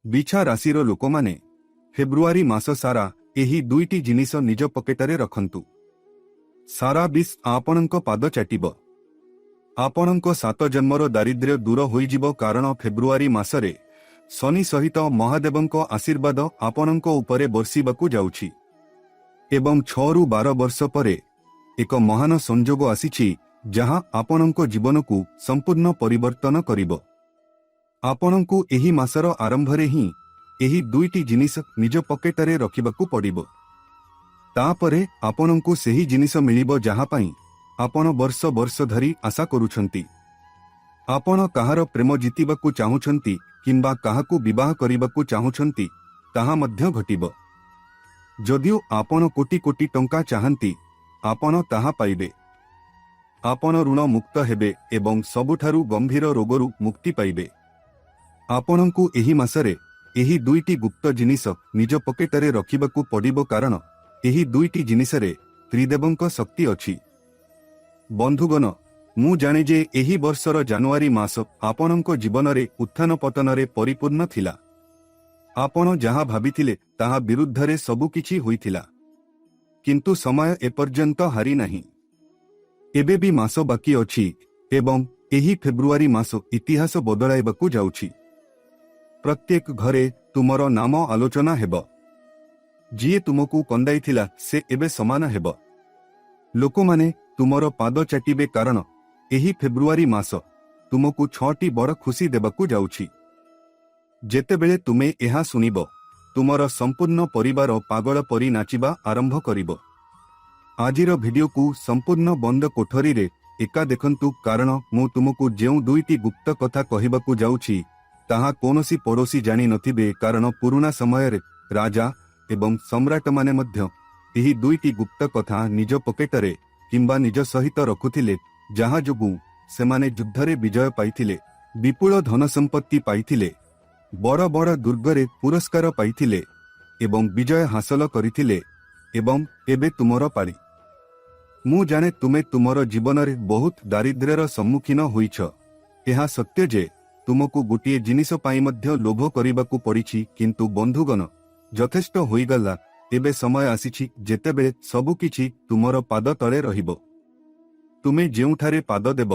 ବିଛା ରାଶିର ଲୋକମାନେ ଫେବୃଆରୀ ମାସ ସାରା ଏହି ଦୁଇଟି ଜିନିଷ ନିଜ ପକେଟରେ ରଖନ୍ତୁ। ସାରା ବିଷ୍ ଆପଣଙ୍କ ପାଦ ଚାଟିବ। ଆପଣଙ୍କ 7 ଜନ୍ମର ଦାରିଦ୍ର୍ୟ ଦୂର ହୋଇଯିବ, କାରଣ ଫେବୃଆରୀ ମାସରେ ଶନି ସହିତ ମହାଦେବଙ୍କ ଆଶୀର୍ବାଦ ଆପଣଙ୍କ ଉପରେ ବର୍ଷିବାକୁ ଯାଉଛି ଏବଂ 6ରୁ 12 ବର୍ଷ ପରେ ଏକ ମହାନ ସଂଯୋଗ ଆସିଛି ଯାହା ଆପଣଙ୍କ ଜୀବନକୁ ସମ୍ପୂର୍ଣ୍ଣ ପରିବର୍ତ୍ତନ କରିବ। ଆପଣଙ୍କୁ ଏହି ମାସର ଆରମ୍ଭରେ ହିଁ ଏହି ଦୁଇଟି ଜିନିଷ ନିଜ ପକେଟରେ ରଖିବାକୁ ପଡ଼ିବ। ତାପରେ ଆପଣଙ୍କୁ ସେହି ଜିନିଷ ମିଳିବ ଯାହା ପାଇଁ ଆପଣ ବର୍ଷ ବର୍ଷ ଧରି ଆଶା କରୁଛନ୍ତି। ଆପଣ କାହାର ପ୍ରେମ ଜିତିବାକୁ ଚାହୁଁଛନ୍ତି କିମ୍ବା କାହାକୁ ବିବାହ କରିବାକୁ ଚାହୁଁଛନ୍ତି, ତାହା ମଧ୍ୟ ଘଟିବ। ଯଦିଓ ଆପଣ କୋଟି କୋଟି ଟଙ୍କା ଚାହାନ୍ତି, ଆପଣ ତାହା ପାଇବେ। ଆପଣ ଋଣ ମୁକ୍ତ ହେବେ ଏବଂ ସବୁଠାରୁ ଗମ୍ଭୀର ରୋଗରୁ ମୁକ୍ତି ପାଇବେ। ଆପଣଙ୍କୁ ଏହି ମାସରେ ଏହି ଦୁଇଟି ଗୁପ୍ତ ଜିନିଷ ନିଜ ପକେଟରେ ରଖିବାକୁ ପଡ଼ିବ, କାରଣ ଏହି ଦୁଇଟି ଜିନିଷରେ ତ୍ରିଦେବଙ୍କ ଶକ୍ତି ଅଛି। ବନ୍ଧୁଗଣ, ମୁଁ ଜାଣେ ଯେ ଏହି ବର୍ଷର ଜାନୁଆରୀ ମାସ ଆପଣଙ୍କ ଜୀବନରେ ଉତ୍ଥାନ ପତନରେ ପରିପୂର୍ଣ୍ଣ ଥିଲା। ଆପଣ ଯାହା ଭାବିଥିଲେ ତାହା ବିରୁଦ୍ଧରେ ସବୁକିଛି ହୋଇଥିଲା, କିନ୍ତୁ ସମୟ ଏପର୍ଯ୍ୟନ୍ତ ହାରି ନାହିଁ। ଏବେ ବି ମାସ ବାକି ଅଛି ଏବଂ ଏହି ଫେବୃଆରୀ ମାସ ଇତିହାସ ବଦଳାଇବାକୁ ଯାଉଛି। ପ୍ରତ୍ୟେକ ଘରେ ତୁମର ନାମ ଆଲୋଚନା ହେବ। ଯିଏ ତୁମକୁ କନ୍ଦାଇଥିଲା ସେ ଏବେ ସମାନ ହେବ। ଲୋକମାନେ ତୁମର ପାଦ ଚାଟିବେ, କାରଣ ଏହି ଫେବୃଆରୀ ମାସ ତୁମକୁ 6ଟି ବଡ଼ ଖୁସି ଦେବାକୁ ଯାଉଛି। ଯେତେବେଳେ ତୁମେ ଏହା ଶୁଣିବ, ତୁମର ସମ୍ପୂର୍ଣ୍ଣ ପରିବାର ପାଗଳ ପରି ନାଚିବା ଆରମ୍ଭ କରିବ। ଆଜିର ଭିଡିଓକୁ ସମ୍ପୂର୍ଣ୍ଣ ବନ୍ଦ କୋଠରୀରେ ଏକା ଦେଖନ୍ତୁ, କାରଣ ମୁଁ ତୁମକୁ ଯେଉଁ ଦୁଇଟି ଗୁପ୍ତ କଥା କହିବାକୁ ଯାଉଛି ତାହା କୌଣସି ପଡ଼ୋଶୀ ଜାଣି ନଥିବେ, କାରଣ ପୁରୁଣା ସମୟରେ ରାଜା ଏବଂ ସମ୍ରାଟମାନେ ମଧ୍ୟ ଏହି ଦୁଇଟି ଗୁପ୍ତ କଥା ନିଜ ପକେଟରେ କିମ୍ବା ନିଜ ସହିତ ରଖୁଥିଲେ, ଯାହା ଯୋଗୁଁ ସେମାନେ ଯୁଦ୍ଧରେ ବିଜୟ ପାଇଥିଲେ, ବିପୁଳ ଧନ ସମ୍ପତ୍ତି ପାଇଥିଲେ, ବଡ଼ ବଡ଼ ଦୁର୍ଗରେ ପୁରସ୍କାର ପାଇଥିଲେ ଏବଂ ବିଜୟ ହାସଲ କରିଥିଲେ। ଏବଂ ଏବେ ତୁମର ପାଳି। ମୁଁ ଜାଣେ ତୁମେ ତୁମର ଜୀବନରେ ବହୁତ ଦାରିଦ୍ର୍ୟର ସମ୍ମୁଖୀନ ହୋଇଛ। ଏହା ସତ୍ୟ ଯେ ତୁମକୁ ଗୋଟିଏ ଜିନିଷ ପାଇଁ ମଧ୍ୟ ଲୋଭ କରିବାକୁ ପଡ଼ିଛି, କିନ୍ତୁ ବନ୍ଧୁଗଣ, ଯଥେଷ୍ଟ ହୋଇଗଲା। ଏବେ ସମୟ ଆସିଛି ଯେତେବେଳେ ସବୁକିଛି ତୁମର ପାଦ ତଳେ ରହିବ। ତୁମେ ଯେଉଁଠାରେ ପାଦ ଦେବ,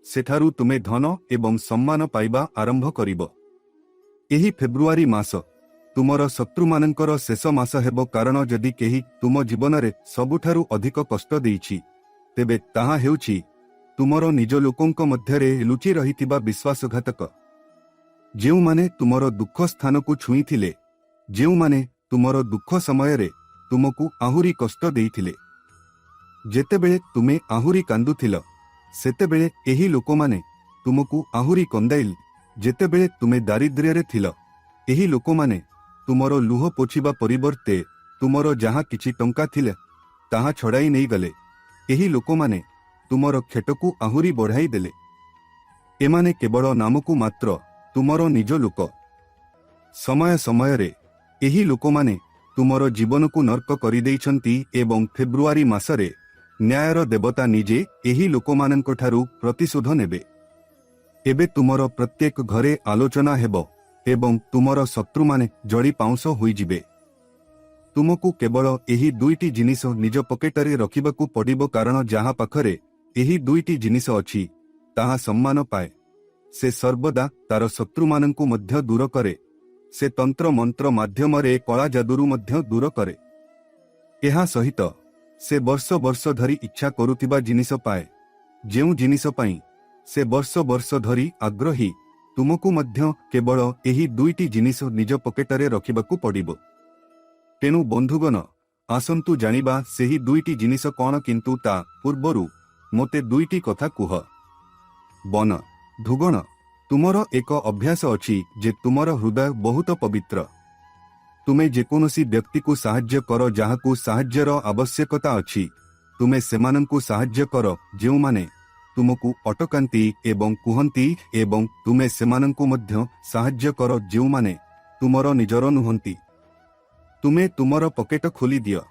ସେଠାରୁ ତୁମେ ଧନ ଏବଂ ସମ୍ମାନ ପାଇବା ଆରମ୍ଭ କରିବ। ଏହି ଫେବୃଆରୀ ମାସ ତୁମର ଶତ୍ରୁମାନଙ୍କର ଶେଷ ମାସ ହେବ, କାରଣ ଯଦି କେହି ତୁମ ଜୀବନରେ ସବୁଠାରୁ ଅଧିକ କଷ୍ଟ ଦେଇଛି, ତେବେ ତାହା ହେଉଛି ତୁମର ନିଜ ଲୋକଙ୍କ ମଧ୍ୟରେ ଲୁଚି ରହିଥିବା ବିଶ୍ୱାସଘାତକ। ଯେଉଁମାନେ ତୁମର ଦୁଃଖ ସ୍ଥାନକୁ ଛୁଇଁଥିଲେ, ଯେଉଁମାନେ ତୁମର ଦୁଃଖ ସମୟରେ ତୁମକୁ ଆହୁରି କଷ୍ଟ ଦେଇଥିଲେ। ଯେତେବେଳେ ତୁମେ ଆହୁରି କାନ୍ଦୁଥିଲ, ସେତେବେଳେ ଏହି ଲୋକମାନେ ତୁମକୁ ଆହୁରି କନ୍ଦାଇଲେ। ଯେତେବେଳେ ତୁମେ ଦାରିଦ୍ର୍ୟରେ ଥିଲ, ଏହି ଲୋକମାନେ ତୁମର ଲୁହ ପୋଛିବା ପରିବର୍ତ୍ତେ ତୁମର ଯାହା କିଛି ଟଙ୍କା ଥିଲା ତାହା ଛଡ଼ାଇ ନେଇଗଲେ। ଏହି ଲୋକମାନେ ତୁମର କ୍ଷତକୁ ଆହୁରି ବଢ଼ାଇ ଦେଲେ। ଏମାନେ କେବଳ ନାମକୁ ମାତ୍ର ତୁମର ନିଜ ଲୋକ। ସମୟ ସମୟରେ ଏହି ଲୋକମାନେ ତୁମର ଜୀବନକୁ ନର୍କ କରିଦେଇଛନ୍ତି ଏବଂ ଫେବୃଆରୀ ମାସରେ ନ୍ୟାୟର ଦେବତା ନିଜେ ଏହି ଲୋକମାନଙ୍କଠାରୁ ପ୍ରତିଶୋଧ ନେବେ। ଏବେ ତୁମର ପ୍ରତ୍ୟେକ ଘରେ ଆଲୋଚନା ହେବ ଏବଂ ତୁମର ଶତ୍ରୁମାନେ ଜଳି ପାଉଁଶ ହୋଇଯିବେ। ତୁମକୁ କେବଳ ଏହି ଦୁଇଟି ଜିନିଷ ନିଜ ପକେଟରେ ରଖିବାକୁ ପଡ଼ିବ, କାରଣ ଯାହା ପାଖରେ ଏହି ଦୁଇଟି ଜିନିଷ ଅଛି ତାହା ସମ୍ମାନ ପାଏ। ସେ ସର୍ବଦା ତାର ଶତ୍ରୁମାନଙ୍କୁ ମଧ୍ୟ ଦୂର କରେ। ସେ ତନ୍ତ୍ର ମନ୍ତ୍ର ମାଧ୍ୟମରେ କଳା ଯାଦୁରୁ ମଧ୍ୟ ଦୂର କରେ। ଏହା ସହିତ ସେ ବର୍ଷ ବର୍ଷ ଧରି ଇଚ୍ଛା କରୁଥିବା ଜିନିଷ ପାଏ। ଯେଉଁ ଜିନିଷ ପାଇଁ ସେ ବର୍ଷ ବର୍ଷ ଧରି ଆଗ୍ରହୀ, ତୁମକୁ ମଧ୍ୟ କେବଳ ଏହି ଦୁଇଟି ଜିନିଷ ନିଜ ପକେଟରେ ରଖିବାକୁ ପଡ଼ିବ। ତେଣୁ ବନ୍ଧୁଗଣ, ଆସନ୍ତୁ ଜାଣିବା ସେହି ଦୁଇଟି ଜିନିଷ କ'ଣ, କିନ୍ତୁ ତା ପୂର୍ବରୁ ମୋତେ ଦୁଇଟି କଥା କୁହ। ବନ୍ଧୁଗଣ, ତୁମର ଏକ ଅଭ୍ୟାସ ଅଛି ଯେ ତୁମର ହୃଦୟ ବହୁତ ପବିତ୍ର। ତୁମେ ଯେକୌଣସି ବ୍ୟକ୍ତିକୁ ସାହାଯ୍ୟ କର ଯାହାକୁ ସାହାଯ୍ୟର ଆବଶ୍ୟକତା ଅଛି। ତୁମେ ସେମାନଙ୍କୁ ସାହାଯ୍ୟ କର ଯେଉଁମାନେ ତୁମକୁ ଅଟକାନ୍ତି ଏବଂ କୁହନ୍ତି, ଏବଂ ତୁମେ ସେମାନଙ୍କୁ ମଧ୍ୟ ସାହାଯ୍ୟ କର ଯେଉଁମାନେ ତୁମର ନିଜର ନୁହନ୍ତି। ତୁମେ ତୁମର ପକେଟ ଖୋଲିଦିଅ।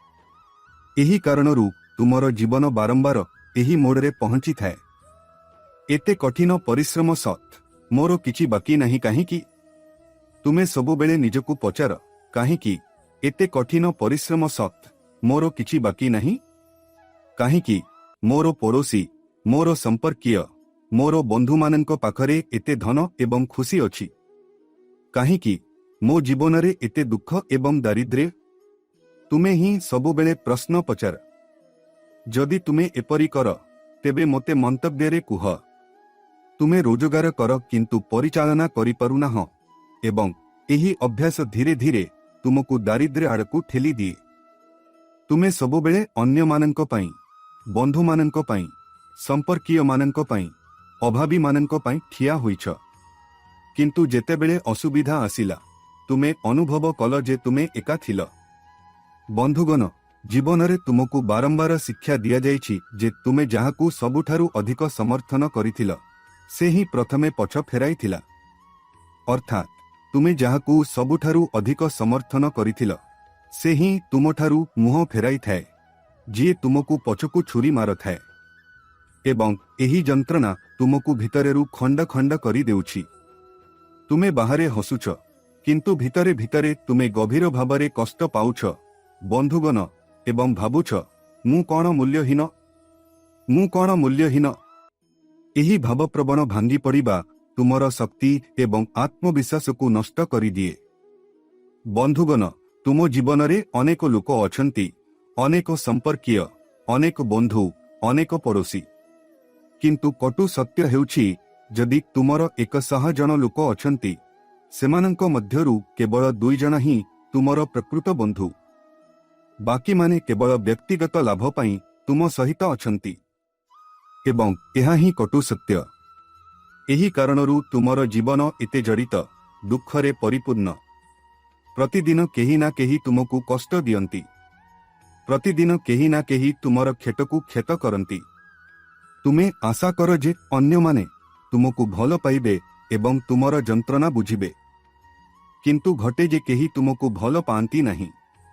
ଏହି କାରଣରୁ ତୁମର ଜୀବନ ବାରମ୍ବାର ଏହି ମୋଡ଼ରେ ପହଞ୍ଚିଥାଏ। ଏତେ କଠିନ ପରିଶ୍ରମ ସତ୍ତ୍ୱେ ମୋର କିଛି ବାକି ନାହିଁ କାହିଁକି? ତୁମେ ସବୁବେଳେ ନିଜକୁ ପଚାର, କାହିଁକି ଏତେ କଠିନ ପରିଶ୍ରମ ସତ୍ତ୍ୱେ ମୋର କିଛି ବାକି ନାହିଁ? କାହିଁକି ମୋର ପଡ଼ୋଶୀ, ମୋର ସମ୍ପର୍କୀୟ, ମୋର ବନ୍ଧୁମାନଙ୍କ ପାଖରେ ଏତେ ଧନ ଏବଂ ଖୁସି ଅଛି? କାହିଁକି ମୋ ଜୀବନରେ ଏତେ ଦୁଃଖ ଏବଂ ଦାରିଦ୍ର୍ୟ? ତୁମେ ହିଁ ସବୁବେଳେ ପ୍ରଶ୍ନ ପଚାର। ଯଦି ତୁମେ ଏପରି କର, ତେବେ ମୋତେ ମନ୍ତବ୍ୟରେ କୁହ। ତୁମେ ରୋଜଗାର କର କିନ୍ତୁ ପରିଚାଳନା କରିପାରୁନାହଁ ଏବଂ ଏହି ଅଭ୍ୟାସ ଧୀରେ ଧୀରେ ତୁମକୁ ଦାରିଦ୍ର୍ୟ ଆଡ଼କୁ ଠେଲି ଦିଏ। ତୁମେ ସବୁବେଳେ ଅନ୍ୟମାନଙ୍କ ପାଇଁ, ବନ୍ଧୁମାନଙ୍କ ପାଇଁ, ସମ୍ପର୍କୀୟମାନଙ୍କ ପାଇଁ, ଅଭାବୀମାନଙ୍କ ପାଇଁ ଠିଆ ହୋଇଛ। କିନ୍ତୁ ଯେତେବେଳେ ଅସୁବିଧା ଆସିଲା, ତୁମେ ଅନୁଭବ କଲ ଯେ ତୁମେ ଏକା ଥିଲ। ବନ୍ଧୁଗଣ, ଜୀବନରେ ତୁମକୁ ବାରମ୍ବାର ଶିକ୍ଷା ଦିଆଯାଇଛି ଯେ ତୁମେ ଯାହାକୁ ସବୁଠାରୁ ଅଧିକ ସମର୍ଥନ କରିଥିଲ, ସେ ହିଁ ପ୍ରଥମେ ପଛ ଫେରାଇଥିଲା। ଅର୍ଥାତ୍ ତୁମେ ଯାହାକୁ ସବୁଠାରୁ ଅଧିକ ସମର୍ଥନ କରିଥିଲ, ସେ ହିଁ ତୁମଠାରୁ ମୁହଁ ଫେରାଇଥାଏ, ଯିଏ ତୁମକୁ ପଛକୁ ଛୁରୀ ମାରୁଥାଏ। ଏବଂ ଏହି ଯନ୍ତ୍ରଣା ତୁମକୁ ଭିତରରୁ ଖଣ୍ଡ ଖଣ୍ଡ କରିଦେଉଛି। ତୁମେ ବାହାରେ ହସୁଛ, କିନ୍ତୁ ଭିତରେ ଭିତରେ ତୁମେ ଗଭୀର ଭାବରେ କଷ୍ଟ ପାଉଛ ବନ୍ଧୁଗଣ, ଏବଂ ଭାବୁଛ, ମୁଁ କ'ଣ ମୂଲ୍ୟହୀନ? ମୁଁ କ'ଣ ମୂଲ୍ୟହୀନ? ଏହି ଭାବପ୍ରବଣ ଭାଙ୍ଗି ପଡ଼ିବା ତୁମର ଶକ୍ତି ଏବଂ ଆତ୍ମବିଶ୍ୱାସକୁ ନଷ୍ଟ କରିଦିଏ। ବନ୍ଧୁଗଣ, ତୁମ ଜୀବନରେ ଅନେକ ଲୋକ ଅଛନ୍ତି, ଅନେକ ସମ୍ପର୍କୀୟ, ଅନେକ ବନ୍ଧୁ, ଅନେକ ପଡ଼ୋଶୀ। କିନ୍ତୁ କଟୁ ସତ୍ୟ ହେଉଛି, ଯଦି ତୁମର 100 ଜଣ ଲୋକ ଅଛନ୍ତି, ସେମାନଙ୍କ ମଧ୍ୟରୁ କେବଳ 2 ଜଣ ହିଁ ତୁମର ପ୍ରକୃତ ବନ୍ଧୁ। ବାକିମାନେ କେବଳ ବ୍ୟକ୍ତିଗତ ଲାଭ ପାଇଁ ତୁମ ସହିତ ଅଛନ୍ତି। ଏବଂ ଏହା ହିଁ କଟୁ ସତ୍ୟ। ଏହି କାରଣରୁ ତୁମର ଜୀବନ ଏତେ ଜଡ଼ିତ, ଦୁଃଖରେ ପରିପୂର୍ଣ୍ଣ। ପ୍ରତିଦିନ କେହି ନା କେହି ତୁମକୁ କଷ୍ଟ ଦିଅନ୍ତି। ପ୍ରତିଦିନ କେହି ନା କେହି ତୁମର କ୍ଷତକୁ କ୍ଷତ କରନ୍ତି। ତୁମେ ଆଶା କର ଯେ ଅନ୍ୟମାନେ ତୁମକୁ ଭଲ ପାଇବେ ଏବଂ ତୁମର ଯନ୍ତ୍ରଣା ବୁଝିବେ। କିନ୍ତୁ ଘଟେ ଯେ କେହି ତୁମକୁ ଭଲ ପାଆନ୍ତି ନାହିଁ।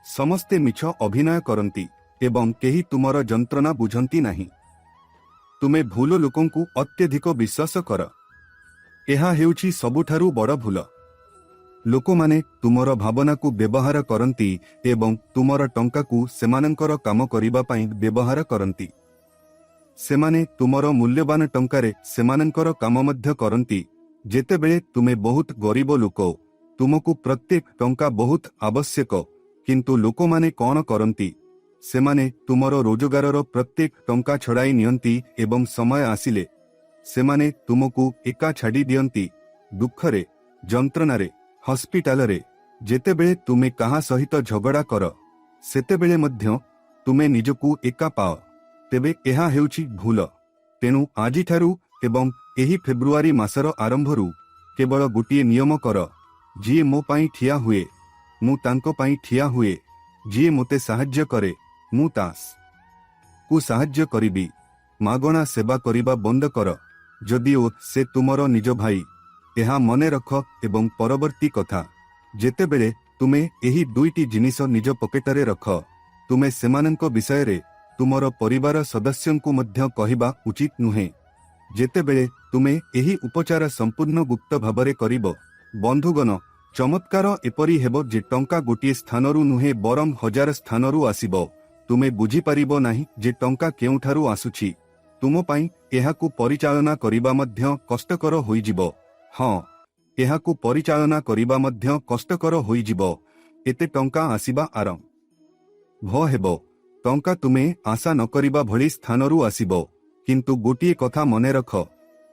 ସମସ୍ତେ ମିଛ ଅଭିନୟ କରନ୍ତି ଏବଂ କେହି ତୁମର ଯନ୍ତ୍ରଣା ବୁଝନ୍ତି ନାହିଁ। ତୁମେ ଭୁଲ ଲୋକଙ୍କୁ ଅତ୍ୟଧିକ ବିଶ୍ୱାସ କର। ଏହା ହେଉଛି ସବୁଠାରୁ ବଡ଼ ଭୁଲ। ଲୋକମାନେ ତୁମର ଭାବନାକୁ ବ୍ୟବହାର କରନ୍ତି ଏବଂ ତୁମର ଟଙ୍କାକୁ ସେମାନଙ୍କର କାମ କରିବା ପାଇଁ ବ୍ୟବହାର କରନ୍ତି। ସେମାନେ ତୁମର ମୂଲ୍ୟବାନ ଟଙ୍କାରେ ସେମାନଙ୍କର କାମ ମଧ୍ୟ କରନ୍ତି। ଯେତେବେଳେ ତୁମେ ବହୁତ ଗରିବ ଲୋକ, ତୁମକୁ ପ୍ରତ୍ୟେକ ଟଙ୍କା ବହୁତ ଆବଶ୍ୟକ, କିନ୍ତୁ ଲୋକମାନେ କ'ଣ କରନ୍ତି? ସେମାନେ ତୁମର ରୋଜଗାରର ପ୍ରତ୍ୟେକ ଟଙ୍କା ଛଡ଼ାଇ ନିଅନ୍ତି ଏବଂ ସମୟ ଆସିଲେ ସେମାନେ ତୁମକୁ ଏକା ଛାଡ଼ି ଦିଅନ୍ତି। ଦୁଃଖରେ, ଯନ୍ତ୍ରଣାରେ, ହସ୍ପିଟାଲରେ ଯେତେବେଳେ ତୁମେ କାହା ସହିତ ଝଗଡ଼ା କର, ସେତେବେଳେ ମଧ୍ୟ ତୁମେ ନିଜକୁ ଏକା ପାଅ। ତେବେ ଏହା ହେଉଛି ଭୁଲ। ତେଣୁ ଆଜିଠାରୁ ଏବଂ ଏହି ଫେବୃଆରୀ ମାସର ଆରମ୍ଭରୁ କେବଳ ଗୋଟିଏ ନିୟମ କର, ଯିଏ ମୋ ପାଇଁ ଠିଆ ହୁଏ, ମୁଁ ତାଙ୍କ ପାଇଁ ଠିଆ ହୁଏ। ଯିଏ ମୋତେ ସାହାଯ୍ୟ କରେ, ମୁଁ ତାକୁ ସାହାଯ୍ୟ କରିବି। ମାଗଣା ସେବା କରିବା ବନ୍ଦ କର, ଯଦିଓ ସେ ତୁମର ନିଜ ଭାଇ। ଏହା ମନେ ରଖ ଏବଂ ପରବର୍ତ୍ତୀ କଥା, ଯେତେବେଳେ ତୁମେ ଏହି 2ଟି ଜିନିଷ ନିଜ ପକେଟରେ ରଖ, ତୁମେ ସେମାନଙ୍କ ବିଷୟରେ ତୁମର ପରିବାର ସଦସ୍ୟଙ୍କୁ ମଧ୍ୟ କହିବା ଉଚିତ ନୁହେଁ। ଯେତେବେଳେ ତୁମେ ଏହି ଉପଚାର ସମ୍ପୂର୍ଣ୍ଣ ଗୁପ୍ତ ଭାବରେ କରିବ, ବନ୍ଧୁଗଣ, ଚମତ୍କାର ଏପରି ହେବ ଯେ ଟଙ୍କା ଗୋଟିଏ ସ୍ଥାନରୁ ନୁହେଁ ବରଂ 1000 ସ୍ଥାନରୁ ଆସିବ। ତୁମେ ବୁଝିପାରିବ ନାହିଁ ଯେ ଟଙ୍କା କେଉଁଠାରୁ ଆସୁଛି। ତୁମ ପାଇଁ ଏହାକୁ ପରିଚାଳନା କରିବା ମଧ୍ୟ କଷ୍ଟକର ହୋଇଯିବ। ହଁ, ଏହାକୁ ପରିଚାଳନା କରିବା ମଧ୍ୟ କଷ୍ଟକର ହୋଇଯିବ। ଏତେ ଟଙ୍କା ଆସିବା ଆରମ୍ଭ ହେବ। ଟଙ୍କା ତୁମେ ଆଶା ନ କରିବା ଭଳି ସ୍ଥାନରୁ ଆସିବ। କିନ୍ତୁ ଗୋଟିଏ କଥା ମନେ ରଖ,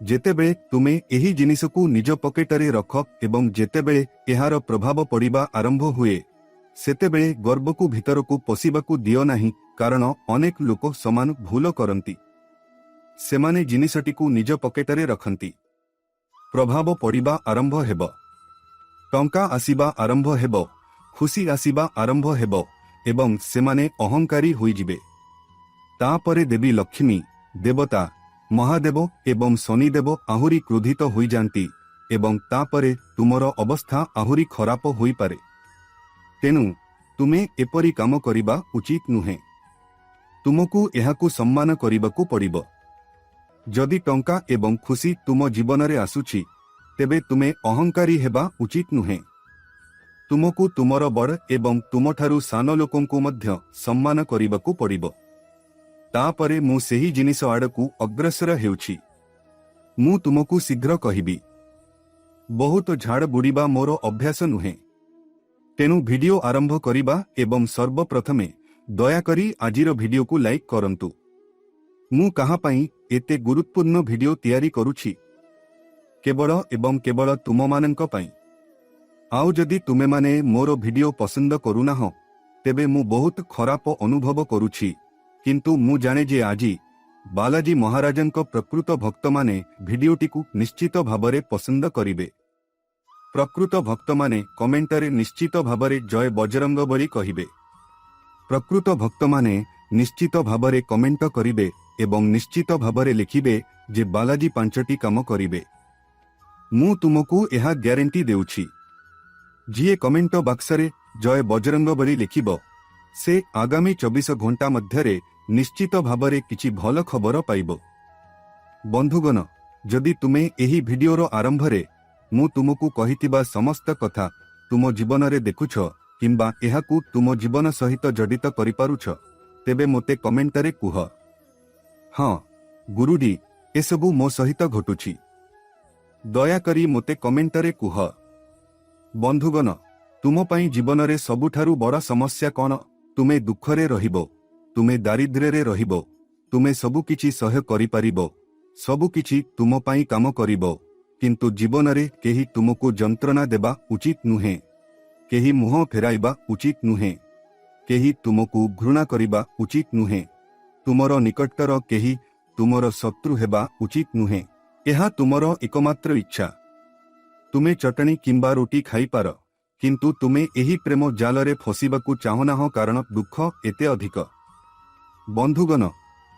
ଯେତେବେଳେ ତୁମେ ଏହି ଜିନିଷକୁ ନିଜ ପକେଟରେ ରଖ ଏବଂ ଯେତେବେଳେ ଏହାର ପ୍ରଭାବ ପଡ଼ିବା ଆରମ୍ଭ ହୁଏ, ସେତେବେଳେ ଗର୍ବକୁ ଭିତରକୁ ପଶିବାକୁ ଦିଅ ନାହିଁ, କାରଣ ଅନେକ ଲୋକ ସମାନ ଭୁଲ କରନ୍ତି। ସେମାନେ ଜିନିଷଟିକୁ ନିଜ ପକେଟରେ ରଖନ୍ତି। ପ୍ରଭାବ ପଡ଼ିବା ଆରମ୍ଭ ହେବ, ଟଙ୍କା ଆସିବା ଆରମ୍ଭ ହେବ, ଖୁସି ଆସିବା ଆରମ୍ଭ ହେବ ଏବଂ ସେମାନେ ଅହଙ୍କାରୀ ହୋଇଯିବେ। ତାପରେ ଦେବୀ ଲକ୍ଷ୍ମୀ, ଦେବତା, ମହାଦେବ ଏବଂ ଶନିଦେବ ଆହୁରି କ୍ରୋଧିତ ହୋଇଯାନ୍ତି ଏବଂ ତାପରେ ତୁମର ଅବସ୍ଥା ଆହୁରି ଖରାପ ହୋଇପାରେ। ତେଣୁ ତୁମେ ଏପରି କାମ କରିବା ଉଚିତ ନୁହେଁ। ତୁମକୁ ଏହାକୁ ସମ୍ମାନ କରିବାକୁ ପଡ଼ିବ। ଯଦି ଟଙ୍କା ଏବଂ ଖୁସି ତୁମ ଜୀବନରେ ଆସୁଛି, ତେବେ ତୁମେ ଅହଙ୍କାରୀ ହେବା ଉଚିତ ନୁହେଁ। तुमको तुमर बड़ एवं तुमठारु सान लोकंकु मध्य सम्मान करिबाकु पड़िबो। तापरे मु सेही जिनिस आड़कु अग्रसर हेउछि। मु तुमको शीघ्र कहिबि। बहुत झाड़ बुड़ीबा मोर अभ्यास नुहे। तेणु वीडियो आरंभ करिबा एवं सर्वप्रथमे दयाकरी आजिर वीडियो को लाइक करंतु। मु कहा पई एते गुरुत्वपूर्ण वीडियो तैयारी करूछि केवल एवं केवल तुम माननक पई। आउ जदि तुमे माने मोर वीडियो पसंद करूना हो तेबे मु बहुत खराब अनुभव करूछि, किंतु मु जाने जे आजी बालाजी महाराजंक प्रकृत भक्त माने वीडियोटिकु निश्चित भाबरे पसंद करिवे। प्रकृत भक्त माने कमेंटरे निश्चित भाबरे जय बजरंग बली कहिबे। प्रकृत भक्त माने निश्चित भाबरे कमेंट करिवे एवं निश्चित भाबरे लिखिबे जे बालाजी पांचटी काम करिवे। मु तुमको यह ग्यारंटी देउछि। जिए कमेंट बक्सरे जय बजरंग बली लिखिबो से आगामी 24 घंटा मध्यरे निश्चित भाबरे किछि भल खबर पाइबो। बंधुगण, जदि तुमे एही वीडियोर आरंभरे मु तुमको कहितिबा समस्त कथा तुम जीवन रे देखुछ किंबा एहाकू तुम जीवन सहित जडित करि पारुछ तेबे मोते कमेंटरे कुह। हाँ गुरुजी, एसबू मो सहित घटुछि। दयाकरी मोते कमेंटरे कुह। बंधुगण, तुम पई जीवन रे सबुठारु बड़ा समस्या कौन? तुमे दुखरे रहिबो, तुमे दारिद्र्य रहिबो, तुमे सबु किछि सह्य करि पारिबो, सबु किछि तुम पई काम करिबो, किंतु जीवन रे केही तुमको जंत्रणा देबा उचित नुहे, केही मुह फेराइबा उचित नुहे, केही तुमको घृणा करिबा उचित नुहे, तुमर निकटतर केही तुमर शत्रु हेबा उचित नुहे। एहा तुमर एकमात्र इच्छा। तुमे चटनी किंबा रोटी खाई पार, किंतु तुमे एही प्रेम जालरे फसिबाकू चाहना हो, कारण दुख एते अधिक। बंधुगण,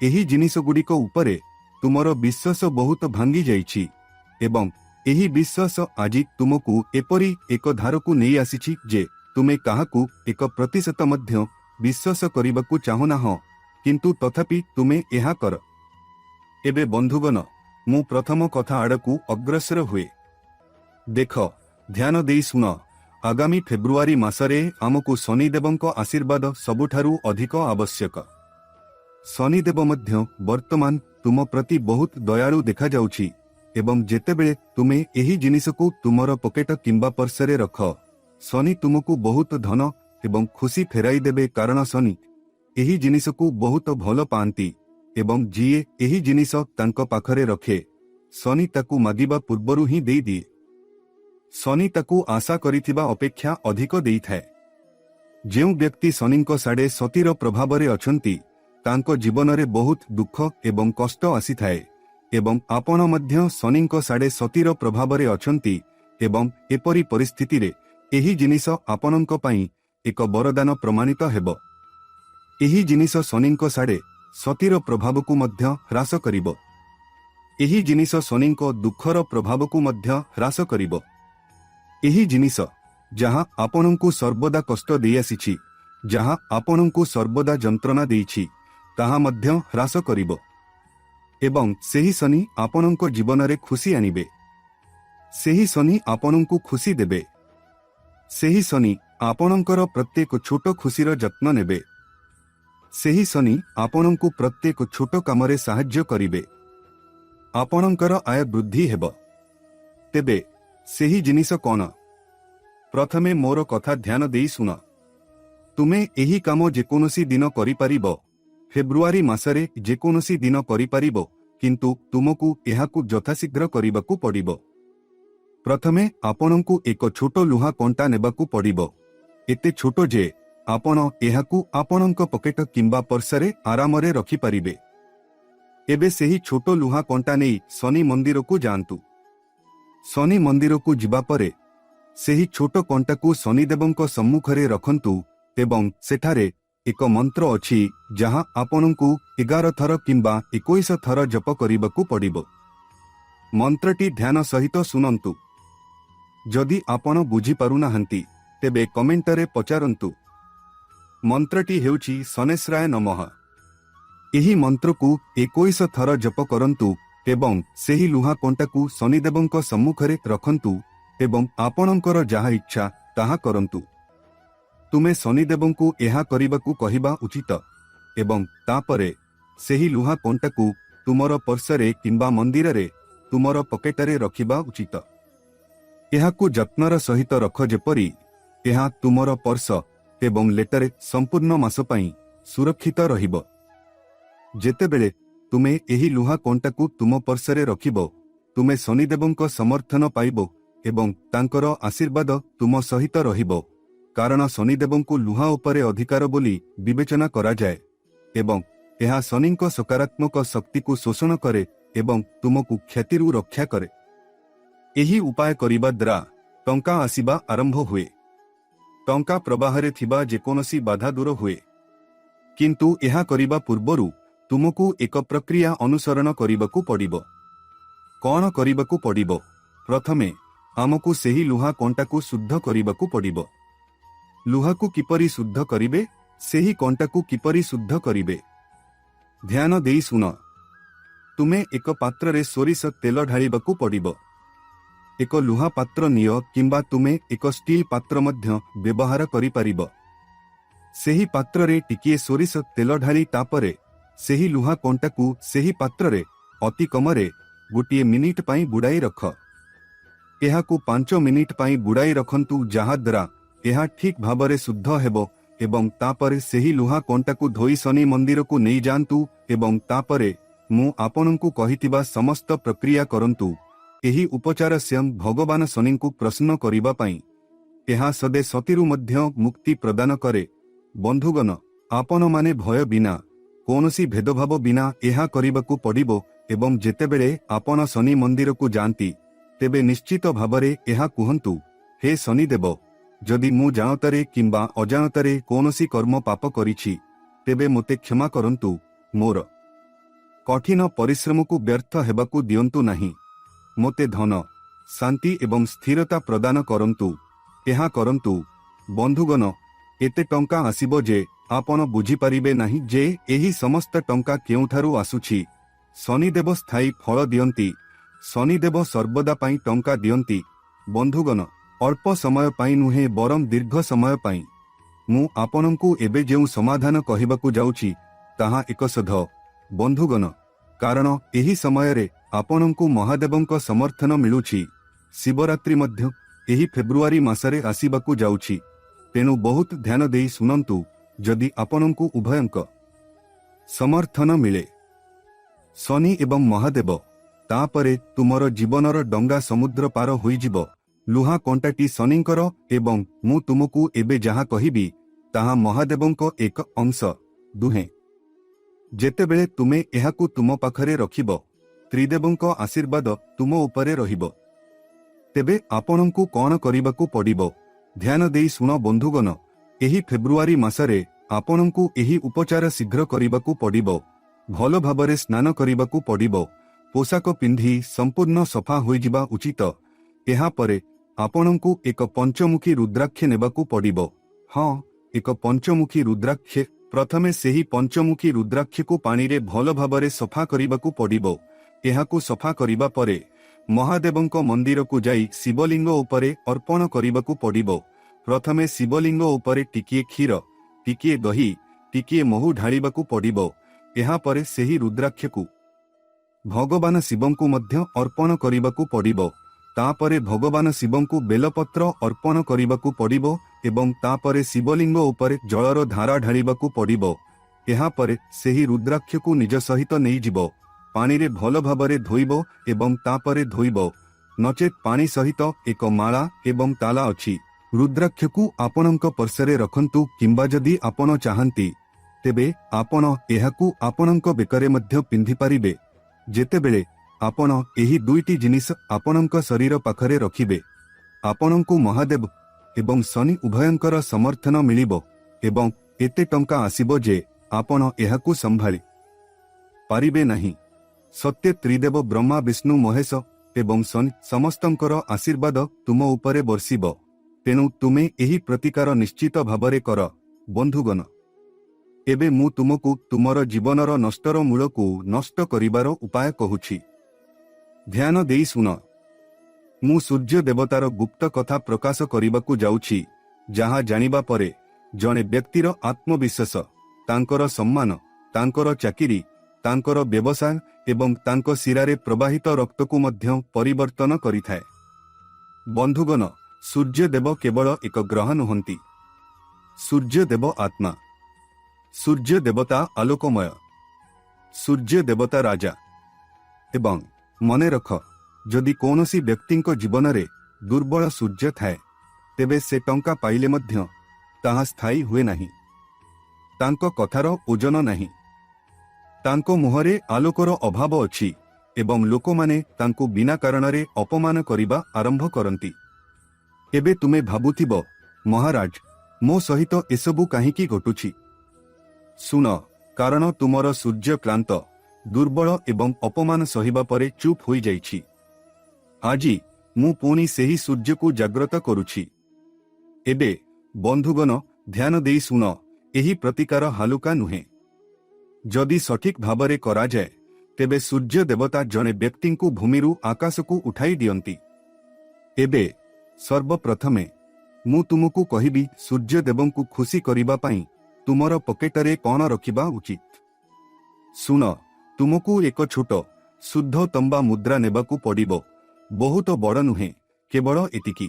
एही जिनिस गुड़िक उपरे तुमर विश्वास बहुत भांगी जाइछि एवं एही विश्वास आजि तुमको एपरी एक धारकू नहीं आसीछि जे तुमे काहाकू 1% मध्य विश्वास करिबाकू चाहना हो, किंतु तथापि तुमे एहा कर। एबे बंधुगण, मु प्रथम कथा आड़कू अग्रसर हुए। देख, ध्यान देई सुन। आगामी फेब्रुआरी मासरे आमको शनिदेवंक आशीर्वाद सबुठारु अधिक आवश्यक। शनिदेव मध्य वर्तमान तुम प्रति बहुत दयालु देखा जाउछि एवं जेतेबेले तुमे एही जिनिसकू तुमर पकेट किंबा पर्सरे रख, शनि तुमको बहुत धन एवं खुशी फेराई देबे, कारण शनि एही जिनिसकू बहुत भल पांती एवं जिए एही जिनिस तांको पाखरे रखे शनि ताकू मागिबा पूर्वरु ही देई दिए। शनि ताकू आशा करिथिबा अपेक्षा अधिक देइथाए। जेउ व्यक्ति शनिंको साडे सतीर प्रभावरे अछंती तांको जीवन रे बहुत दुख एवं कष्ट आसीथाए एवं आपण मध्य शनिंको साडे सतीर प्रभावरे अछंती एवं एपरी परिस्थिति रे एही जिनिस आपणंको पई एक वरदान प्रमाणित हेबो। एही जिनिस शनिंको साडे सतीर प्रभावकू मध्य ह्रास करिबो। एही जिनिस शनिंको दुखर प्रभावकू मध्य ह्रास करिबो। एही जिनिस जहाँ आपणंकू सर्वदा कष्ट देई आसीछि, जहाँ आपणंकू सर्वदा जंत्रणा देइछि, ताहा मध्य ह्रास करिबो एवं सेही शनि आपणंको जीवन रे खुशी आनिबे। सेही शनि आपणंकू खुशी देबे। सेही शनि आपणंकर प्रत्येक छोट खुशीर जत्न नेबे। सेही शनि आपणंकू प्रत्येक छोट कामरे साहाय्य करिबे। आपणंकर आय वृद्धि हेबो। तेबे सेही जिनिस कौन? प्रथमे मोर कथा ध्यान देई सुन। तुमे एही काम जेकोनोसी दिन करि पारिबो। फेब्रुआरी मासरे जेकोनोसी दिन करि पारिबो, किंतु तुमको एहाकू यथाशीघ्र करिबाकू पड़िबो। प्रथमे आपणंकू एक छोट लुहा कंटा नेबाकू पड़िबो। एते छोट जे आपण एहाकू आपणंक पकेट किंबा पर्सरे आरामरे रखि पारिबे। एबे सेही छोट लुहा कंटा नेई शनि मंदिर को जांतु। शनि मंदिर को जिबा परे सेही छोट कंटाकू शनिदेवंक सम्मुखरे रखंतु एवं सेठारे एक मंत्र अछि जहाँ आपणंकू 11 थर किंबा 21 थर जप करिबाकू पड़िबो। मंत्रटी ध्यान सहित सुनंतु। जदि आपण बुझी पारुनाहांती तेबे कमेंटरे पचारंतु। मंत्रटी हेउछि शनेश्वराय नमः। एही मंत्र को 21 थर जप करंतु एवं सेही लुहा कंटाकू शनिदेवंक सम्मुखरे रखंतु एवं आपणंकर जहा इच्छा ତାହା କରନ୍ତୁ। ତୁମେ ଶନିଦେବଙ୍କୁ ଏହା କରିବାକୁ କହିବା ଉଚିତ ଏବଂ ତାପରେ ସେହି ଲୁହା କଣ୍ଟାକୁ ତୁମର ପର୍ସରେ କିମ୍ବା ମନ୍ଦିରରେ ତୁମର ପକେଟରେ ରଖିବା ଉଚିତ। ଏହାକୁ ଯତ୍ନର ସହିତ ରଖ ଯେପରି ଏହା ତୁମର ପର୍ସ ଏବଂ ଲେଟରେ ସମ୍ପୂର୍ଣ୍ଣ ମାସ ପାଇଁ ସୁରକ୍ଷିତ ରହିବ। ଯେତେବେଳେ ତୁମେ ଏହି ଲୁହା କଣ୍ଟାକୁ ତୁମ ପର୍ସରେ ରଖିବ, ତୁମେ ଶନିଦେବଙ୍କ ସମର୍ଥନ ପାଇବ ଏବଂ ତାଙ୍କର ଆଶୀର୍ବାଦ ତୁମ ସହିତ ରହିବ, କାରଣ ଶନିଦେବଙ୍କୁ ଲୁହା ଉପରେ ଅଧିକାର ବୋଲି ବିବେଚନା କରାଯାଏ ଏବଂ ଏହା ଶନିଙ୍କ ସକାରାତ୍ମକ ଶକ୍ତିକୁ ଶୋଷଣ କରେ ଏବଂ ତୁମକୁ କ୍ଷତିରୁ ରକ୍ଷା କରେ। ଏହି ଉପାୟ କରିବା ଦ୍ୱାରା ଟଙ୍କା ଆସିବା ଆରମ୍ଭ ହୁଏ। ଟଙ୍କା ପ୍ରବାହରେ ଥିବା ଯେକୌଣସି ବାଧା ଦୂର ହୁଏ। କିନ୍ତୁ ଏହା କରିବା ପୂର୍ବରୁ ତୁମକୁ ଏକ ପ୍ରକ୍ରିୟା ଅନୁସରଣ କରିବାକୁ ପଡ଼ିବ। କ'ଣ କରିବାକୁ ପଡ଼ିବ? ପ୍ରଥମେ ଆମକୁ ସେହି ଲୁହା କଣ୍ଟାକୁ ଶୁଦ୍ଧ କରିବାକୁ ପଡ଼ିବ। ଲୁହାକୁ କିପରି ଶୁଦ୍ଧ କରିବେ? ସେହି କଣ୍ଟାକୁ କିପରି ଶୁଦ୍ଧ କରିବେ? ଧ୍ୟାନ ଦେଇ ଶୁଣ। ତୁମେ ଏକ ପାତ୍ରରେ ସୋରିଷ ତେଲ ଢାଳିବାକୁ ପଡ଼ିବ। ଏକ ଲୁହା ପାତ୍ର ନିଅ କିମ୍ବା ତୁମେ ଏକ ଷ୍ଟିଲ୍ ପାତ୍ର ମଧ୍ୟ ବ୍ୟବହାର କରିପାରିବ। ସେହି ପାତ୍ରରେ ଟିକିଏ ସୋରିଷ ତେଲ ଢାଳି ତାପରେ ସେହି ଲୁହା କଣ୍ଟାକୁ ସେହି ପାତ୍ରରେ ଅତି କମରେ 1 ମିନିଟ୍ ପାଇଁ ବୁଡ଼ାଇ ରଖ। ଏହାକୁ 5 ମିନିଟ୍ ପାଇଁ ବୁଡ଼ାଇ ରଖନ୍ତୁ, ଯାହାଦ୍ୱାରା ଏହା ଠିକ୍ ଭାବରେ ଶୁଦ୍ଧ ହେବ ଏବଂ ତାପରେ ସେହି ଲୁହା କଣ୍ଟାକୁ ଧୋଇ ଶନି ମନ୍ଦିରକୁ ନେଇଯାଆନ୍ତୁ ଏବଂ ତାପରେ ମୁଁ ଆପଣଙ୍କୁ କହିଥିବା ସମସ୍ତ ପ୍ରକ୍ରିୟା କରନ୍ତୁ। ଏହି ଉପଚାର ସ୍ୱୟଂ ଭଗବାନ ଶନିଙ୍କୁ ପ୍ରସନ୍ନ କରିବା ପାଇଁ। ଏହା ସଦେ ସତୀରୁ ମଧ୍ୟ ମୁକ୍ତି ପ୍ରଦାନ କରେ। ବନ୍ଧୁଗଣ, ଆପଣମାନେ ଭୟ ବିନା, କୌଣସି ଭେଦଭାବ ବିନା ଏହା କରିବାକୁ ପଡ଼ିବ ଏବଂ ଯେତେବେଳେ ଆପଣ ଶନି ମନ୍ଦିରକୁ ଯାଆନ୍ତି, ତେବେ ନିଶ୍ଚିତ ଭାବରେ ଏହା କୁହନ୍ତୁ, ହେ ଶନିଦେବ, ଯଦି ମୁଁ ଜାଣତରେ କିମ୍ବା ଅଜାଣତରେ କୌଣସି କର୍ମ ପାପ କରିଛି, ତେବେ ମୋତେ କ୍ଷମା କରନ୍ତୁ। ମୋର କଠିନ ପରିଶ୍ରମକୁ ବ୍ୟର୍ଥ ହେବାକୁ ଦିଅନ୍ତୁ ନାହିଁ। ମୋତେ ଧନ, ଶାନ୍ତି ଏବଂ ସ୍ଥିରତା ପ୍ରଦାନ କରନ୍ତୁ। ଏହା କରନ୍ତୁ। ବନ୍ଧୁଗଣ, ଏତେ ଟଙ୍କା ଆସିବ ଯେ ଆପଣ ବୁଝିପାରିବେ ନାହିଁ ଯେ ଏହି ସମସ୍ତ ଟଙ୍କା କେଉଁଠାରୁ ଆସୁଛି। ଶନିଦେବ ସ୍ଥାୟୀ ଫଳ ଦିଅନ୍ତି। ଶନିଦେବ ସର୍ବଦା ପାଇଁ ଟଙ୍କା ଦିଅନ୍ତି। ବନ୍ଧୁଗଣ, ଅଳ୍ପ ସମୟ ପାଇଁ ନୁହେଁ ବରଂ ଦୀର୍ଘ ସମୟ ପାଇଁ। ମୁଁ ଆପଣଙ୍କୁ ଏବେ ଯେଉଁ ସମାଧାନ କହିବାକୁ ଯାଉଛି ତାହା ଏକଶୋଧ। ବନ୍ଧୁଗଣ, କାରଣ ଏହି ସମୟରେ ଆପଣଙ୍କୁ ମହାଦେବଙ୍କ ସମର୍ଥନ ମିଳୁଛି। ଶିବରାତ୍ରି ମଧ୍ୟ ଏହି ଫେବୃଆରୀ ମାସରେ ଆସିବାକୁ ଯାଉଛି। ତେଣୁ ବହୁତ ଧ୍ୟାନ ଦେଇ ଶୁଣନ୍ତୁ। ଯଦି ଆପଣଙ୍କୁ ଉଭୟଙ୍କ ସମର୍ଥନ ମିଳେ, ଶନି ଏବଂ ମହାଦେବ, ତାପରେ ତୁମର ଜୀବନର ଡଙ୍ଗା ସମୁଦ୍ର ପାର ହୋଇଯିବ। ଲୁହା କଣ୍ଟାଟି ଶନିଙ୍କର ଏବଂ ମୁଁ ତୁମକୁ ଏବେ ଯାହା କହିବି ତାହା ମହାଦେବଙ୍କ ଏକ ଅଂଶ। ଦୁହେଁ ଯେତେବେଳେ ତୁମେ ଏହାକୁ ତୁମ ପାଖରେ ରଖିବ, ତ୍ରିଦେବଙ୍କ ଆଶୀର୍ବାଦ ତୁମ ଉପରେ ରହିବ। ତେବେ ଆପଣଙ୍କୁ କ'ଣ କରିବାକୁ ପଡ଼ିବ? ଧ୍ୟାନ ଦେଇ ଶୁଣ ବନ୍ଧୁଗଣ। ଏହି ଫେବୃଆରୀ ମାସରେ ଆପଣଙ୍କୁ ଏହି ଉପଚାର ଶୀଘ୍ର କରିବାକୁ ପଡ଼ିବ। ଭଲ ଭାବରେ ସ୍ନାନ କରିବାକୁ ପଡ଼ିବ। ପୋଷାକ ପିନ୍ଧି ସମ୍ପୂର୍ଣ୍ଣ ସଫା ହୋଇଯିବା ଉଚିତ। ଏହାପରେ ଆପଣଙ୍କୁ ଏକ ପଞ୍ଚମୁଖୀ ରୁଦ୍ରାକ୍ଷ ନେବାକୁ ପଡ଼ିବ। ହଁ, ଏକ ପଞ୍ଚମୁଖୀ ରୁଦ୍ରାକ୍ଷ। ପ୍ରଥମେ ସେହି ପଞ୍ଚମୁଖୀ ରୁଦ୍ରାକ୍ଷକୁ ପାଣିରେ ଭଲ ଭାବରେ ସଫା କରିବାକୁ ପଡ଼ିବ। ଏହାକୁ ସଫା କରିବା ପରେ ମହାଦେବଙ୍କ ମନ୍ଦିରକୁ ଯାଇ ଶିବଲିଙ୍ଗ ଉପରେ ଅର୍ପଣ କରିବାକୁ ପଡ଼ିବ। ପ୍ରଥମେ ଶିବଲିଙ୍ଗ ଉପରେ ଟିକିଏ କ୍ଷୀର, ଟିକିଏ ଦହି, ଟିକିଏ ମହୁ ଢାଳିବାକୁ ପଡ଼ିବ। ଏହାପରେ ସେହି ରୁଦ୍ରାକ୍ଷକୁ ଭଗବାନ ଶିବଙ୍କୁ ମଧ୍ୟ ଅର୍ପଣ କରିବାକୁ ପଡ଼ିବ। ତାପରେ ଭଗବାନ ଶିବଙ୍କୁ ବେଲପତ୍ର ଅର୍ପଣ କରିବାକୁ ପଡ଼ିବ ଏବଂ ତାପରେ ଶିବଲିଙ୍ଗ ଉପରେ ଜଳର ଧାରା ଢାଳିବାକୁ ପଡ଼ିବ। ଏହାପରେ ସେହି ରୁଦ୍ରାକ୍ଷକୁ ନିଜ ସହିତ ନେଇଯିବ। ପାଣିରେ ଭଲ ଭାବରେ ଧୋଇବ ଏବଂ ତାପରେ ଧୋଇବ। ନଚେତ୍ ପାଣି ସହିତ ଏକ ମାଳା ଏବଂ ତାଲା ଅଛି। ରୁଦ୍ରାକ୍ଷକୁ ଆପଣଙ୍କ ପର୍ସରେ ରଖନ୍ତୁ କିମ୍ବା ଯଦି ଆପଣ ଚାହାନ୍ତି, ତେବେ ଆପଣ ଏହାକୁ ଆପଣଙ୍କ ବେକରେ ମଧ୍ୟ ପିନ୍ଧିପାରିବେ। ଯେତେବେଳେ ଆପଣ ଏହି ଦୁଇଟି ଜିନିଷ ଆପଣଙ୍କ ଶରୀର ପାଖରେ ରଖିବେ, ଆପଣଙ୍କୁ ମହାଦେବ ଏବଂ ଶନି ଉଭୟଙ୍କର ସମର୍ଥନ ମିଳିବ ଏବଂ ଏତେ ଟଙ୍କା ଆସିବ ଯେ ଆପଣ ଏହାକୁ ସମ୍ଭାଳି ପାରିବେ ନାହିଁ। ସତ୍ୟ ତ୍ରିଦେବ ବ୍ରହ୍ମା, ବିଷ୍ଣୁ, ମହେଶ ଏବଂ ଶନି ସମସ୍ତଙ୍କର ଆଶୀର୍ବାଦ ତୁମ ଉପରେ ବର୍ଷିବ। ତେଣୁ ତୁମେ ଏହି ପ୍ରତିକାର ନିଶ୍ଚିତ ଭାବରେ କର। ବନ୍ଧୁଗଣ, ଏବେ ମୁଁ ତୁମକୁ ତୁମର ଜୀବନର ନଷ୍ଟର ମୂଳକୁ ନଷ୍ଟ କରିବାର ଉପାୟ କହୁଛି। ଧ୍ୟାନ ଦେଇ ଶୁଣ। ମୁଁ ସୂର୍ଯ୍ୟ ଦେବତାର ଗୁପ୍ତ କଥା ପ୍ରକାଶ କରିବାକୁ ଯାଉଛି, ଯାହା ଜାଣିବା ପରେ ଜଣେ ବ୍ୟକ୍ତିର ଆତ୍ମବିଶ୍ୱାସ, ତାଙ୍କର ସମ୍ମାନ, ତାଙ୍କର ଚାକିରି, ତାଙ୍କର ବ୍ୟବସାୟ ଏବଂ ତାଙ୍କ ଶିରାରେ ପ୍ରବାହିତ ରକ୍ତକୁ ମଧ୍ୟ ପରିବର୍ତ୍ତନ କରିଥାଏ। ବନ୍ଧୁଗଣ, ସୂର୍ଯ୍ୟଦେବ କେବଳ ଏକ ଗ୍ରହ ନୁହନ୍ତି। ସୂର୍ଯ୍ୟଦେବ ଆତ୍ମା। ସୂର୍ଯ୍ୟ ଦେବତା ଆଲୋକମୟ। ସୂର୍ଯ୍ୟ ଦେବତା ରାଜା। ଏବଂ ମନେ ରଖ, ଯଦି କୌଣସି ବ୍ୟକ୍ତିଙ୍କ ଜୀବନରେ ଦୁର୍ବଳ ସୂର୍ଯ୍ୟ ଥାଏ, ତେବେ ସେ ଟଙ୍କା ପାଇଲେ ମଧ୍ୟ ତାହା ସ୍ଥାୟୀ ହୁଏ ନାହିଁ। ତାଙ୍କ କଥାର ଓଜନ ନାହିଁ। ତାଙ୍କ ମୁହଁରେ ଆଲୋକର ଅଭାବ ଅଛି ଏବଂ ଲୋକମାନେ ତାଙ୍କୁ ବିନା କାରଣରେ ଅପମାନ କରିବା ଆରମ୍ଭ କରନ୍ତି। ଏବେ ତୁମେ ଭାବୁଥିବ, ମହାରାଜ, ମୋ ସହିତ ଏସବୁ କାହିଁକି ଘଟୁଛି? ଶୁଣ, କାରଣ ତୁମର ସୂର୍ଯ୍ୟ କ୍ଳାନ୍ତ, ଦୁର୍ବଳ ଏବଂ ଅପମାନ ସହିବା ପରେ ଚୁପ୍ ହୋଇଯାଇଛି। ଆଜି ମୁଁ ପୁଣି ସେହି ସୂର୍ଯ୍ୟକୁ ଜାଗ୍ରତ କରୁଛି। ଏବେ ବନ୍ଧୁଗଣ, ଧ୍ୟାନ ଦେଇ ଶୁଣ, ଏହି ପ୍ରତିକାର ହାଲୁକା ନୁହେଁ। ଯଦି ସଠିକ୍ ଭାବରେ କରାଯାଏ, ତେବେ ସୂର୍ଯ୍ୟ ଦେବତା ଜଣେ ବ୍ୟକ୍ତିଙ୍କୁ ଭୂମିରୁ ଆକାଶକୁ ଉଠାଇ ଦିଅନ୍ତି। ଏବେ ସର୍ବପ୍ରଥମେ ମୁଁ ତୁମକୁ କହିବି, ସୂର୍ଯ୍ୟଦେବଙ୍କୁ ଖୁସି କରିବା ପାଇଁ ତୁମର ପକେଟରେ କ'ଣ ରଖିବା ଉଚିତ। ଶୁଣ, ତୁମକୁ ଏକ ଛୋଟ ଶୁଦ୍ଧ ତମ୍ବା ମୁଦ୍ରା ନେବାକୁ ପଡ଼ିବ। ବହୁତ ବଡ଼ ନୁହେଁ, କେବଳ ଏତିକି।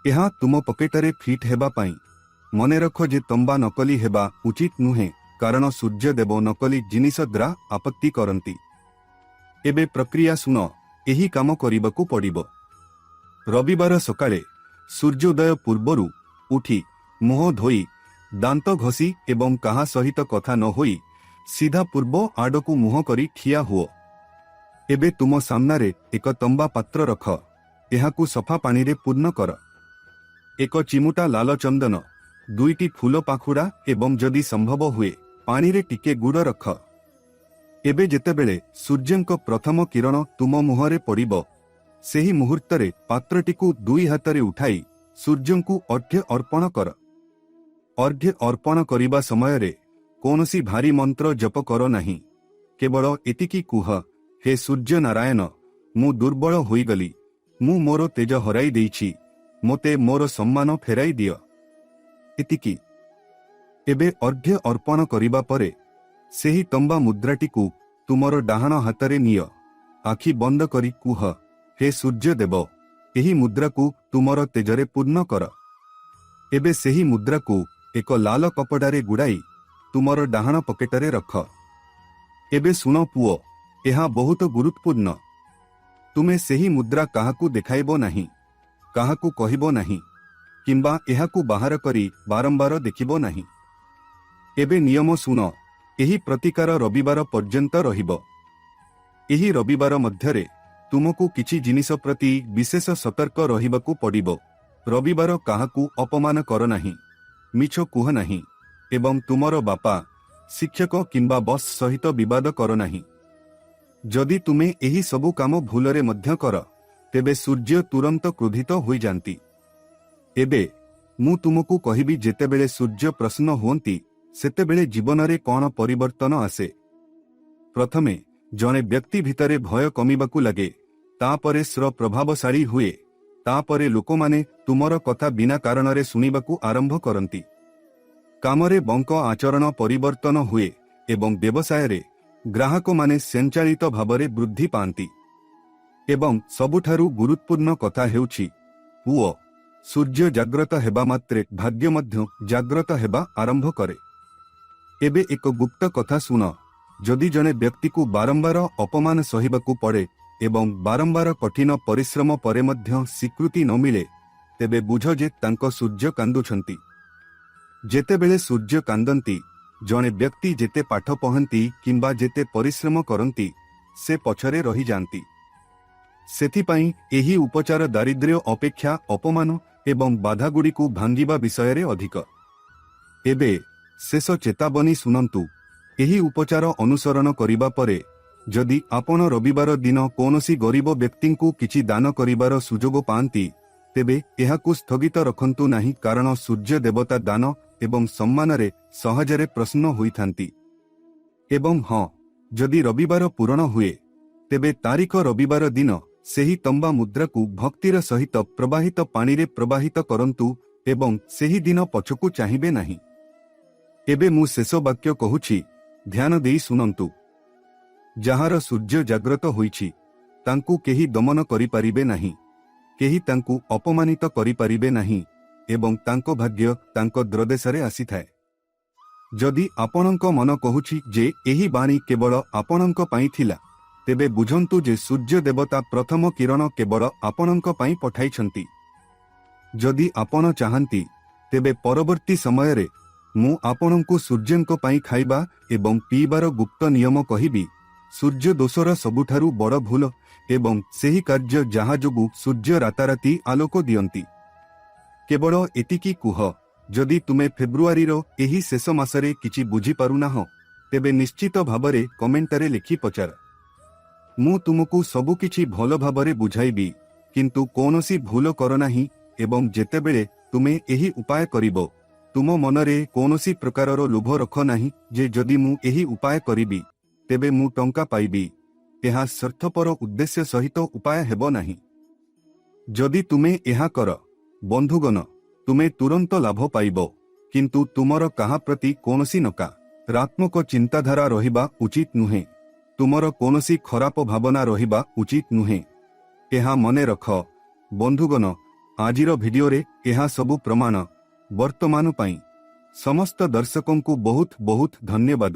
ଏହା ତୁମ ପକେଟରେ ଫିଟ୍ ହେବା ପାଇଁ। ମନେ ରଖ ଯେ ତମ୍ବା ନକଲି ହେବା ଉଚିତ ନୁହେଁ, କାରଣ ସୂର୍ଯ୍ୟଦେବ ନକଲି ଜିନିଷ ଦ୍ୱାରା ଆପତ୍ତି କରନ୍ତି। ଏବେ ପ୍ରକ୍ରିୟା ଶୁଣ, ଏହି କାମ କରିବାକୁ ପଡ଼ିବ। ରବିବାର ସକାଳେ ସୂର୍ଯ୍ୟୋଦୟ ପୂର୍ବରୁ ଉଠି ମୁହଁ ଧୋଇ, ଦାନ୍ତ ଘଷି ଏବଂ କାହା ସହିତ କଥା ନ ହୋଇ ସିଧା ପୂର୍ବ ଆଡ଼କୁ ମୁହଁ କରି ଠିଆ ହୁଅ। ଏବେ ତୁମ ସାମ୍ନାରେ ଏକ ତମ୍ବା ପାତ୍ର ରଖ। ଏହାକୁ ସଫା ପାଣିରେ ପୂର୍ଣ୍ଣ କର। ଏକ ଚିମୁଟା ଲାଲ ଚନ୍ଦନ, 2ଟି ଫୁଲ ପାଖୁଡ଼ା ଏବଂ ଯଦି ସମ୍ଭବ ହୁଏ ପାଣିରେ ଟିକେ ଗୁଡ଼ ରଖ। ଏବେ ଯେତେବେଳେ ସୂର୍ଯ୍ୟଙ୍କ ପ୍ରଥମ କିରଣ ତୁମ ମୁହଁରେ ପଡ଼ିବ, ସେହି ମୁହୂର୍ତ୍ତରେ ପାତ୍ରଟିକୁ 2 ହାତରେ ଉଠାଇ ସୂର୍ଯ୍ୟଙ୍କୁ ଅର୍ଘ୍ୟ ଅର୍ପଣ କର। ଅର୍ଘ୍ୟ ଅର୍ପଣ କରିବା ସମୟରେ କୌଣସି ଭାରୀ ମନ୍ତ୍ର ଜପ କର ନାହିଁ। କେବଳ ଏତିକି କୁହ, ହେ ସୂର୍ଯ୍ୟ ନାରାୟଣ, ମୁଁ ଦୁର୍ବଳ ହୋଇଗଲି, ମୁଁ ମୋର ତେଜ ହରାଇ ଦେଇଛି, ମୋତେ ମୋର ସମ୍ମାନ ଫେରାଇ ଦିଅ। ଏତିକି। ଏବେ ଅର୍ଘ୍ୟ ଅର୍ପଣ କରିବା ପରେ ସେହି ତମ୍ବା ମୁଦ୍ରାଟିକୁ ତୁମର ଡାହାଣ ହାତରେ ନିଅ। ଆଖି ବନ୍ଦ କରି କୁହ, ହେ ସୂର୍ଯ୍ୟଦେବ, ଏହି ମୁଦ୍ରାକୁ ତୁମର ତେଜରେ ପୂର୍ଣ୍ଣ କର। ଏବେ ସେହି ମୁଦ୍ରାକୁ ଏକ ଲାଲ କପଡ଼ାରେ ଗୁଡ଼ାଇ ତୁମର ଡାହାଣ ପକେଟରେ ରଖ। ଏବେ ଶୁଣ ପୁଅ, ଏହା ବହୁତ ଗୁରୁତ୍ୱପୂର୍ଣ୍ଣ। ତୁମେ ସେହି ମୁଦ୍ରା କାହାକୁ ଦେଖାଇବ ନାହିଁ, କାହାକୁ କହିବ ନାହିଁ, କିମ୍ବା ଏହାକୁ ବାହାର କରି ବାରମ୍ବାର ଦେଖିବ ନାହିଁ। ଏବେ ନିୟମ ଶୁଣ, ଏହି ପ୍ରତିକାର ରବିବାର ପର୍ଯ୍ୟନ୍ତ ରହିବ। ଏହି ରବିବାର ମଧ୍ୟରେ ତୁମକୁ କିଛି ଜିନିଷ ପ୍ରତି ବିଶେଷ ସତର୍କ ରହିବାକୁ ପଡ଼ିବ। ରବିବାର କାହାକୁ ଅପମାନ କର ନାହିଁ, ମିଛ କୁହ ନାହିଁ ଏବଂ ତୁମର ବାପା, ଶିକ୍ଷକ କିମ୍ବା ବସ୍ ସହିତ ବିବାଦ କର ନାହିଁ। ଯଦି ତୁମେ ଏହି ସବୁ କାମ ଭୁଲରେ ମଧ୍ୟ କର, ତେବେ ସୂର୍ଯ୍ୟ ତୁରନ୍ତ କ୍ରୋଧିତ ହୋଇଯାନ୍ତି। ଏବେ ମୁଁ ତୁମକୁ କହିବି, ଯେତେବେଳେ ସୂର୍ଯ୍ୟ ପ୍ରସନ୍ନ ହୁଅନ୍ତି, ସେତେବେଳେ ଜୀବନରେ କ'ଣ ପରିବର୍ତ୍ତନ ଆସେ। ପ୍ରଥମେ ଜଣେ ବ୍ୟକ୍ତି ଭିତରେ ଭୟ କମିବାକୁ ଲାଗେ, ତାପରେ ସ୍ର ପ୍ରଭାବଶାଳୀ ହୁଏ, ତାପରେ ଲୋକମାନେ ତୁମର କଥା ବିନା କାରଣରେ ଶୁଣିବାକୁ ଆରମ୍ଭ କରନ୍ତି। କାମରେ ବଙ୍କ ଆଚରଣ ପରିବର୍ତ୍ତନ ହୁଏ ଏବଂ ବ୍ୟବସାୟରେ ଗ୍ରାହକମାନେ ସ୍ୱୟଂଚାଳିତ ଭାବରେ ବୃଦ୍ଧି ପାଆନ୍ତି। ଏବଂ ସବୁଠାରୁ ଗୁରୁତ୍ୱପୂର୍ଣ୍ଣ କଥା ହେଉଛି, ପୁଅ, ସୂର୍ଯ୍ୟ ଜାଗ୍ରତ ହେବା ମାତ୍ରେ ଭାଗ୍ୟ ମଧ୍ୟ ଜାଗ୍ରତ ହେବା ଆରମ୍ଭ କରେ। ଏବେ ଏକ ଗୁପ୍ତ କଥା ଶୁଣ, ଯଦି ଜଣେ ବ୍ୟକ୍ତିକୁ ବାରମ୍ବାର ଅପମାନ ସହିବାକୁ ପଡ଼େ ଏବଂ ବାରମ୍ବାର କଠିନ ପରିଶ୍ରମ ପରେ ମଧ୍ୟ ସ୍ୱୀକୃତି ନ ମିଳେ, ତେବେ ବୁଝ ଯେ ତାଙ୍କ ସୂର୍ଯ୍ୟ କାନ୍ଦୁଛନ୍ତି। ଯେତେବେଳେ ସୂର୍ଯ୍ୟ କାନ୍ଦନ୍ତି, ଜଣେ ବ୍ୟକ୍ତି ଯେତେ ପାଠ ପଢ଼ନ୍ତି କିମ୍ବା ଯେତେ ପରିଶ୍ରମ କରନ୍ତି, ସେ ପଛରେ ରହିଯାଆନ୍ତି। ସେଥିପାଇଁ ଏହି ଉପଚାର ଦାରିଦ୍ର୍ୟ ଅପେକ୍ଷା ଅପମାନ ଏବଂ ବାଧାଗୁଡ଼ିକୁ ଭାଙ୍ଗିବା ବିଷୟରେ ଅଧିକ। ଏବେ ଶେଷ ଚେତାବନୀ ଶୁଣନ୍ତୁ, ଏହି ଉପଚାର ଅନୁସରଣ କରିବା ପରେ ଯଦି ଆପଣ ରବିବାର ଦିନ କୌଣସି ଗରିବ ବ୍ୟକ୍ତିଙ୍କୁ କିଛି ଦାନ କରିବାର ସୁଯୋଗ ପାଆନ୍ତି, ତେବେ ଏହାକୁ ସ୍ଥଗିତ ରଖନ୍ତୁ ନାହିଁ, କାରଣ ସୂର୍ଯ୍ୟ ଦେବତା ଦାନ ଏବଂ ସମ୍ମାନରେ ସହଜରେ ପ୍ରସନ୍ନ ହୋଇଥାନ୍ତି। ଏବଂ ହଁ, ଯଦି ରବିବାର ପୂରଣ ହୁଏ, ତେବେ ତାରିଖ ରବିବାର ଦିନ ସେହି ତମ୍ବା ମୁଦ୍ରାକୁ ଭକ୍ତିର ସହିତ ପ୍ରବାହିତ ପାଣିରେ ପ୍ରବାହିତ କରନ୍ତୁ ଏବଂ ସେହି ଦିନ ପଛକୁ ଚାହିଁବେ ନାହିଁ। ଏବେ ମୁଁ ଶେଷ ବାକ୍ୟ କହୁଛି, ଧ୍ୟାନ ଦେଇ ଶୁଣନ୍ତୁ। ଯାହାର ସୂର୍ଯ୍ୟ ଜାଗ୍ରତ ହୋଇଛି ତାଙ୍କୁ କେହି ଦମନ କରିପାରିବେ ନାହିଁ, କେହି ତାଙ୍କୁ ଅପମାନିତ କରିପାରିବେ ନାହିଁ ଏବଂ ତାଙ୍କ ଭାଗ୍ୟ ତାଙ୍କ ଦ୍ରଦେଶରେ ଆସିଥାଏ। ଯଦି ଆପଣଙ୍କ ମନ କହୁଛି ଯେ ଏହି ବାଣୀ କେବଳ ଆପଣଙ୍କ ପାଇଁ ଥିଲା, ତେବେ ବୁଝନ୍ତୁ ଯେ ସୂର୍ଯ୍ୟ ଦେବତା ପ୍ରଥମ କିରଣ କେବଳ ଆପଣଙ୍କ ପାଇଁ ପଠାଇଛନ୍ତି। ଯଦି ଆପଣ ଚାହାନ୍ତି, ତେବେ ପରବର୍ତ୍ତୀ ସମୟରେ ମୁଁ ଆପଣଙ୍କୁ ସୂର୍ଯ୍ୟଙ୍କ ପାଇଁ ଖାଇବା ଏବଂ ପିଇବାର ଗୁପ୍ତ ନିୟମ କହିବି। ସୂର୍ଯ୍ୟ ଦୋଷର ସବୁଠାରୁ ବଡ଼ ଭୁଲ ଏବଂ ସେହି କାର୍ଯ୍ୟ ଯାହା ଯୋଗୁଁ ସୂର୍ଯ୍ୟ ରାତାରାତି ଆଲୋକ ଦିଅନ୍ତି। କେବଳ ଏତିକି କୁହ, ଯଦି ତୁମେ ଫେବୃଆରୀର ଏହି ଶେଷ ମାସରେ କିଛି ବୁଝିପାରୁନାହଁ, ତେବେ ନିଶ୍ଚିତ ଭାବରେ କମେଣ୍ଟରେ ଲେଖି ପଚାର। ମୁଁ ତୁମକୁ ସବୁକିଛି ଭଲ ଭାବରେ ବୁଝାଇବି, କିନ୍ତୁ କୌଣସି ଭୁଲ କର ନାହିଁ ଏବଂ ଯେତେବେଳେ ତୁମେ ଏହି ଉପାୟ କରିବ, ତୁମ ମନରେ କୌଣସି ପ୍ରକାରର ଲୋଭ ରଖ ନାହିଁ ଯେ ଯଦି ମୁଁ ଏହି ଉପାୟ କରିବି ତେବେ ମୁଁ ଟଙ୍କା ପାଇବି। ଏହା ସ୍ୱାର୍ଥପର ଉଦ୍ଦେଶ୍ୟ ସହିତ ଉପାୟ ହେବ ନାହିଁ। ଯଦି ତୁମେ ଏହା କର, ବନ୍ଧୁଗଣ, ତୁମେ ତୁରନ୍ତ ଲାଭ ପାଇବ, କିନ୍ତୁ ତୁମର କାହା ପ୍ରତି କୌଣସି ନକାରାତ୍ମକ ଚିନ୍ତାଧାରା ରହିବା ଉଚିତ ନୁହେଁ। ତୁମର କୌଣସି ଖରାପ ଭାବନା ରହିବା ଉଚିତ ନୁହେଁ। ଏହା ମନେ ରଖ। ବନ୍ଧୁଗଣ, ଆଜିର ଭିଡିଓରେ ଏହା ସବୁ ପ୍ରମାଣ। ବର୍ତ୍ତମାନ ପାଇଁ ସମସ୍ତ ଦର୍ଶକଙ୍କୁ ବହୁତ ବହୁତ ଧନ୍ୟବାଦ।